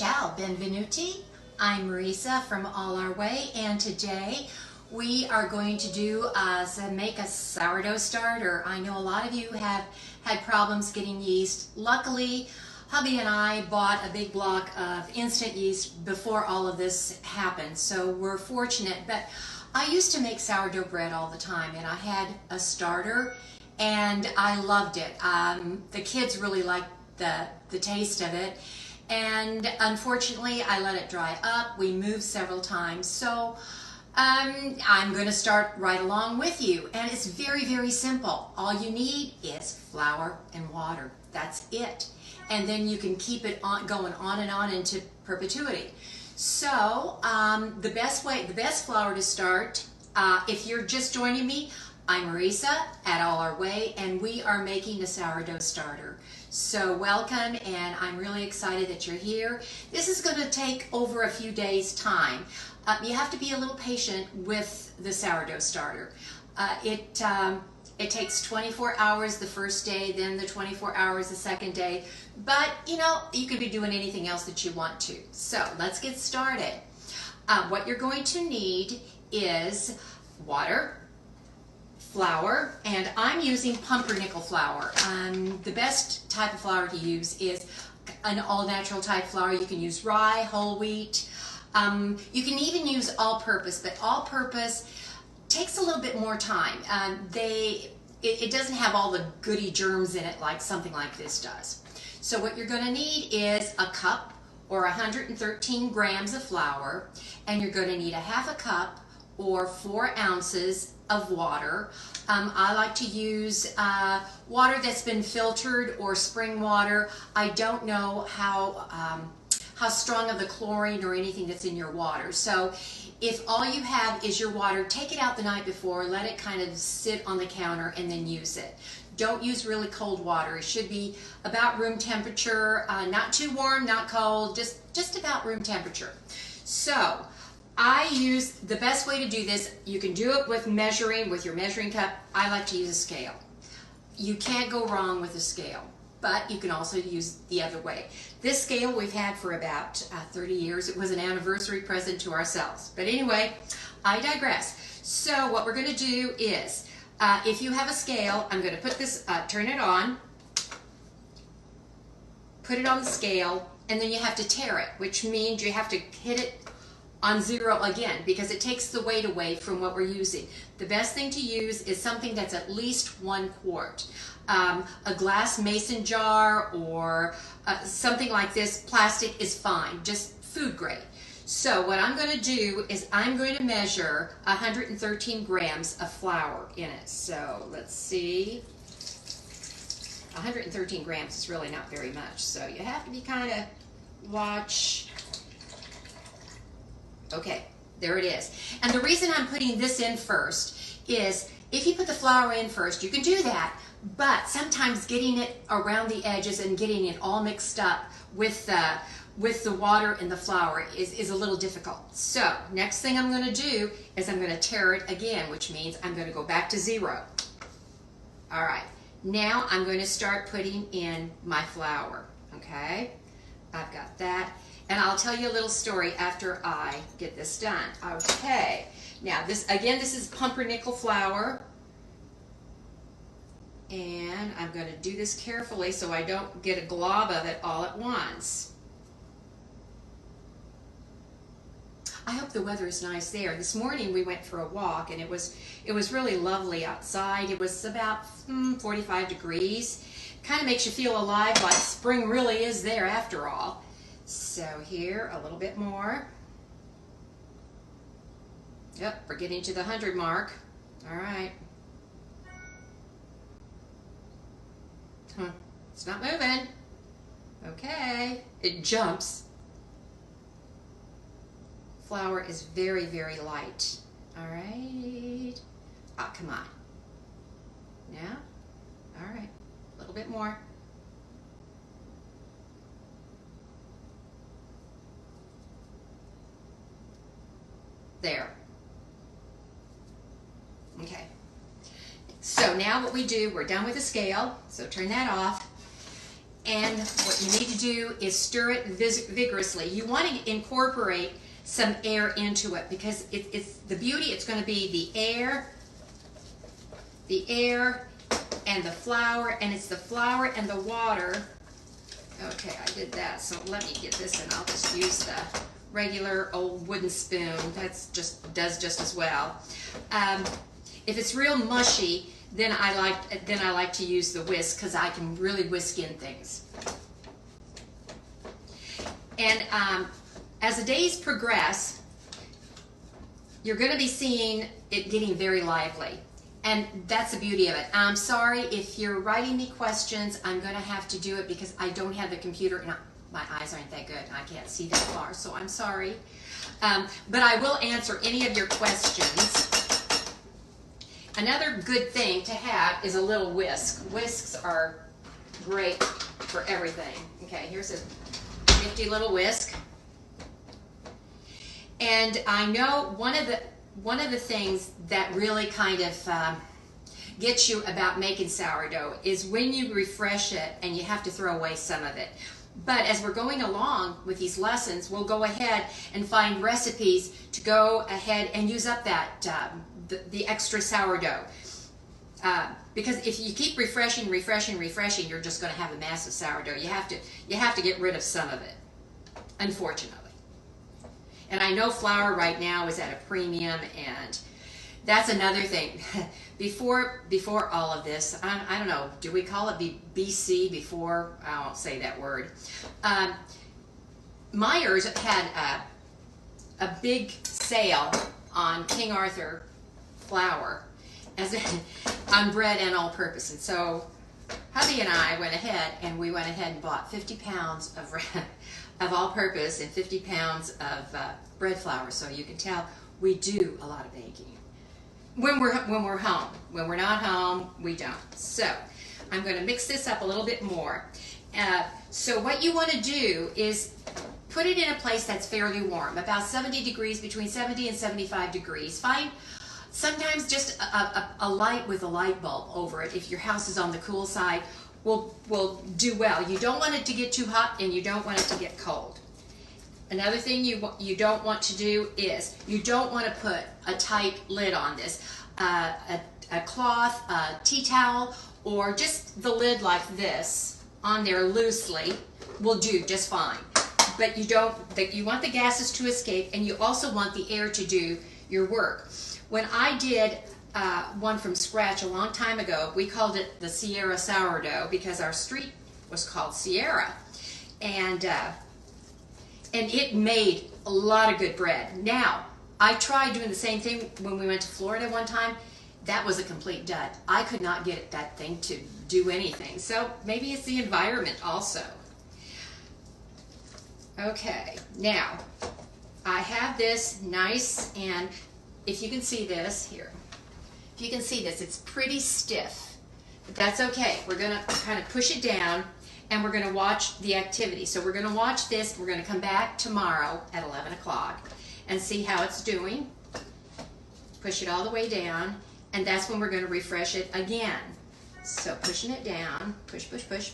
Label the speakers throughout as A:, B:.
A: Ciao, benvenuti. I'm Marisa from All Our Way, and today we are going to make a sourdough starter. I know a lot of you have had problems getting yeast. Luckily, hubby and I bought a big block of instant yeast before all of this happened, so we're fortunate. But I used to make sourdough bread all the time, and I had a starter, and I loved it. The kids really liked the taste of it. And unfortunately, I let it dry up. We moved several times. So I'm going to start right along with you. And it's very, very simple. All you need is flour and water. That's it. And then you can keep it going on and on into perpetuity. So the best flour to start, if you're just joining me, I'm Marisa at All Our Way, and we are making a sourdough starter. So welcome, and I'm really excited that you're here. This is going to take over a few days' time. You have to be a little patient with the sourdough starter. It takes 24 hours the first day, then the 24 hours the second day. But, you know, you could be doing anything else that you want to. So let's get started. What you're going to need is water, flour, and I'm using pumpernickel flour. The best type of flour to use is an all-natural type flour. You can use rye, whole wheat. You can even use all-purpose, but all-purpose takes a little bit more time. It doesn't have all the goody germs in it like something like this does. So what you're going to need is a cup or 113 grams of flour, and you're going to need a half a cup or 4 ounces of water. I like to use water that's been filtered or spring water. I don't know how strong of the chlorine or anything that's in your water. So if all you have is your water, take it out the night before, let it kind of sit on the counter, and then use it. Don't use really cold water. It should be about room temperature, not too warm, not cold, just about room temperature. So I use, the best way to do this, you can do it with your measuring cup. I like to use a scale. You can't go wrong with a scale, but you can also use the other way. This scale we've had for about 30 years. It was an anniversary present to ourselves. But anyway, I digress. So what we're going to do is, if you have a scale, I'm going to put this, turn it on, put it on the scale, and then you have to tare it, which means you have to hit it on 0 again, because it takes the weight away from what we're using. The best thing to use is something that's at least 1 quart. A glass mason jar or something like this, plastic is fine, just food grade. So what I'm going to do is I'm going to measure 113 grams of flour in it. So let's see, 113 grams is really not very much, so you have to be kind of watch. Okay, there it is. And the reason I'm putting this in first is if you put the flour in first, you can do that, but sometimes getting it around the edges and getting it all mixed up with the water and the flour is a little difficult. So next thing I'm going to do is I'm going to tare it again, which means I'm going to go back to 0. All right, now I'm going to start putting in my flour. Okay, I've got that. And I'll tell you a little story after I get this done. Okay, now this is pumpernickel flour. And I'm going to do this carefully so I don't get a glob of it all at once. I hope the weather is nice there. This morning we went for a walk, and it was really lovely outside. It was about 45 degrees. Kind of makes you feel alive, like spring really is there after all. So here, a little bit more. Yep, we're getting to the 100 mark. All right. It's not moving. Okay, it jumps. Flour is very, very light. All right. Ah, come on. Now, all right, a little bit more. There. Okay. So now what we do, we're done with the scale, so turn that off. And what you need to do is stir it vigorously. You want to incorporate some air into it because it's the beauty. It's going to be the air and the flour, and it's the flour and the water. Okay, I did that, so let me get this, and I'll just use the regular old wooden spoon. That's does just as well. If it's real mushy, then I like to use the whisk because I can really whisk in things. And as the days progress, you're going to be seeing it getting very lively. And that's the beauty of it. I'm sorry if you're writing me questions. I'm going to have to do it because I don't have the computer and my eyes aren't that good. I can't see that far, so I'm sorry. But I will answer any of your questions. Another good thing to have is a little whisk. Whisks are great for everything. Okay, here's a nifty little whisk. And I know one of the things that really kind of gets you about making sourdough is when you refresh it and you have to throw away some of it. But as we're going along with these lessons, we'll go ahead and find recipes to go ahead and use up that the extra sourdough. Because if you keep refreshing, you're just going to have a massive sourdough. You have to get rid of some of it, unfortunately. And I know flour right now is at a premium, and that's another thing. Before all of this, I don't know, do we call it BC before? I won't say that word. Myers had a big sale on King Arthur flour on bread and all-purpose. And so hubby and I went ahead and bought 50 pounds of all-purpose and 50 pounds of bread flour. So you can tell we do a lot of baking when we're home. When we're not home, we don't. So I'm going to mix this up a little bit more. So what you want to do is put it in a place that's fairly warm, about 70 degrees, between 70 and 75 degrees. Find sometimes just a light with a light bulb over it, if your house is on the cool side, will do well. You don't want it to get too hot and you don't want it to get cold. Another thing you don't want to do is you don't want to put a tight lid on this. A cloth, a tea towel, or just the lid like this on there loosely will do just fine. But you want the gases to escape, and you also want the air to do your work. When I did one from scratch a long time ago, we called it the Sierra sourdough because our street was called Sierra, and it made a lot of good bread. Now, I tried doing the same thing when we went to Florida one time. That was a complete dud. I could not get that thing to do anything. So maybe it's the environment also. Okay, now I have this nice, and if you can see this here, if you can see this, it's pretty stiff, but that's okay. We're going to kind of push it down, and we're going to watch the activity. So we're going to watch this. We're going to come back tomorrow at 11 o'clock and see how it's doing. Push it all the way down, and that's when we're going to refresh it again. So pushing it down, push, push, push.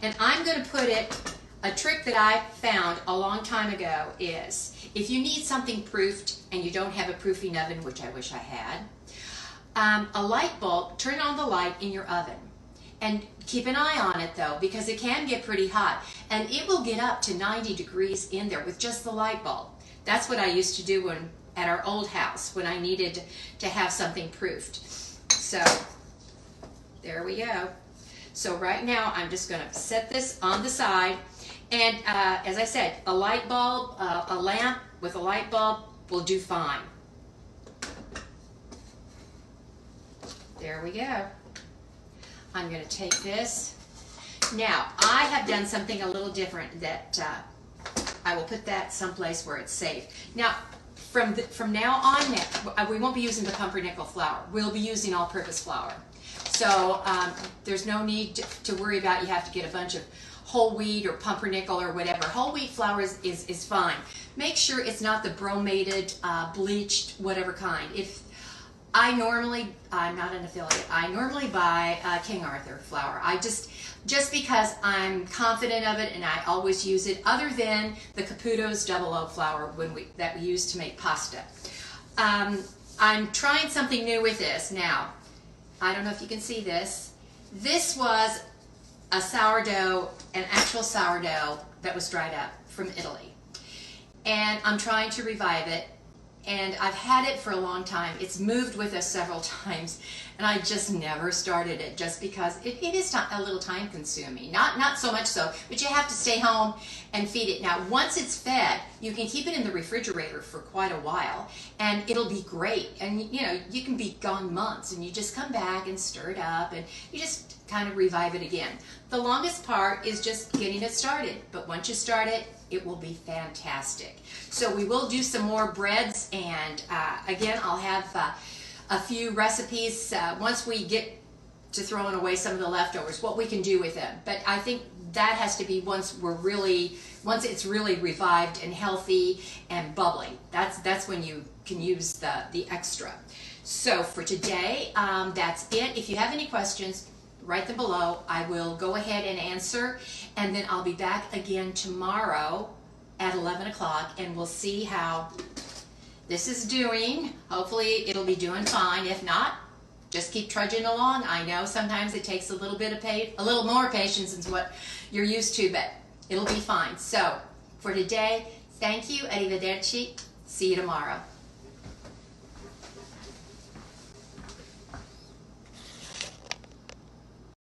A: And I'm going to put it, a trick that I found a long time ago is, if you need something proofed and you don't have a proofing oven, which I wish I had, a light bulb, turn on the light in your oven. And keep an eye on it though, because it can get pretty hot. And it will get up to 90 degrees in there with just the light bulb. That's what I used to do at our old house when I needed to have something proofed. So there we go. So right now I'm just going to set this on the side. And as I said, a light bulb, a lamp with a light bulb will do fine. There we go. I'm going to take this. Now, I have done something a little different that I will put that someplace where it's safe. Now, from now on, we won't be using the pumpernickel flour. We'll be using all-purpose flour. So there's no need to worry about you have to get a bunch of whole wheat or pumpernickel or whatever. Whole wheat flour is fine. Make sure it's not the bromated, bleached, whatever kind. If I'm not an affiliate. I normally buy King Arthur flour. Just because I'm confident of it and I always use it, other than the Caputo's double O flour that we use to make pasta. I'm trying something new with this. Now, I don't know if you can see this. This was a sourdough, an actual sourdough that was dried up from Italy. And I'm trying to revive it. And I've had it for a long time. It's moved with us several times, and I just never started it just because it is a little time consuming. Not so much so, but you have to stay home and feed it. Now, once it's fed, you can keep it in the refrigerator for quite a while, and it'll be great. And you know, you can be gone months, and you just come back and stir it up, and you just kind of revive it again. The longest part is just getting it started, but once you start it, it will be fantastic. So we will do some more breads, and again, I'll have a few recipes once we get to throwing away some of the leftovers, what we can do with them. But I think that has to be once it's really revived and healthy and bubbly. That's when you can use the extra. So for today, that's it. If you have any questions, write them below. I will go ahead and answer, and then I'll be back again tomorrow at 11 o'clock, and we'll see how this is doing. Hopefully it'll be doing fine. If not, just keep trudging along. I know sometimes it takes a little more patience than what you're used to, but it'll be fine. So for today, thank you. Arrivederci. See you tomorrow.